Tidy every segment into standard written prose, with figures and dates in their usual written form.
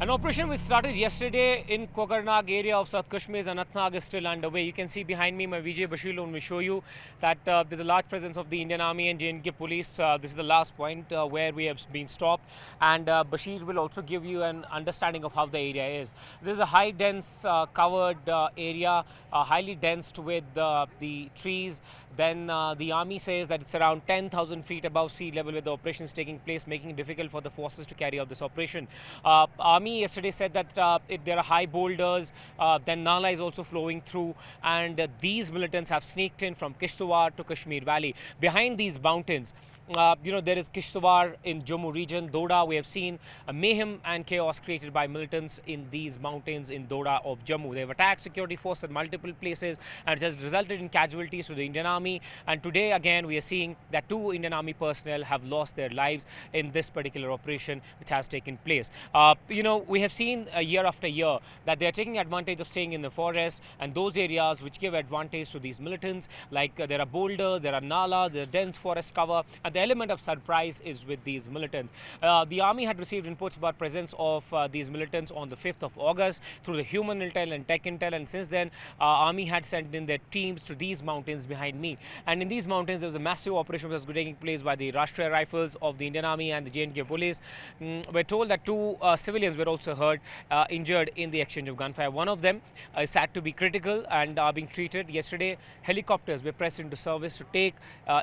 An operation which started yesterday in Kokarnag area of South Kashmir's Anantnag is still underway. You can see behind me my VJ Bashir will show you that there's a large presence of the Indian Army and J&K police. This is the last point where we have been stopped, and Bashir will also give you an understanding of how the area is. This is a high dense covered area, highly dense with the trees. Then the army says that it's around 10,000 feet above sea level where the operation is taking place, making it difficult for the forces to carry out this operation. Army yesterday said that there are high boulders, then Nala is also flowing through, and these militants have sneaked in from Kishtwar to Kashmir Valley. Behind these mountains, there is Kishtwar in Jammu region, Doda. We have seen mayhem and chaos created by militants in these mountains in Doda of Jammu. They have attacked security forces at multiple places, and it has resulted in casualties to the Indian Army. And today again we are seeing that 2 Indian Army personnel have lost their lives in this particular operation which has taken place. We have seen year after year that they are taking advantage of staying in the forest and those areas which give advantage to these militants, like there are boulders, there are nalas, there is dense forest cover, and the element of surprise is with these militants. The army had received reports about presence of these militants on the 5th of August through the human intel and tech intel, and since then army had sent in their teams to these mountains behind me. And in these mountains there was a massive operation which was taking place by the Rashtriya Rifles of the Indian Army and the J&K police. We're told that 2 civilians were also hurt, injured in the exchange of gunfire. One of them is said to be critical and are being treated. Yesterday helicopters were pressed into service to take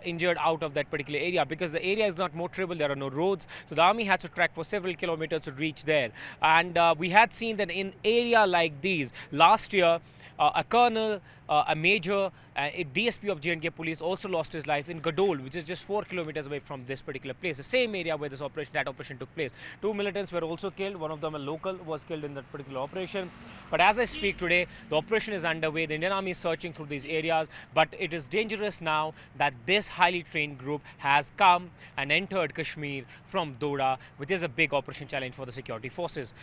injured out of that particular area, because the area is not motorable, there are no roads, so the army has to trek for several kilometers to reach there. And we had seen that in area like these last year, a colonel, a major, a DSP of J&K police also lost his life in Gadole, which is just 4 kilometers away from this particular place, the same area where that operation took place. 2 militants were also killed. One of them, a local, was killed in that particular operation. But as I speak today, the operation is underway. The Indian Army is searching through these areas, but it is dangerous now that this highly trained group has come and entered Kashmir from Doda, which is a big operation challenge for the security forces.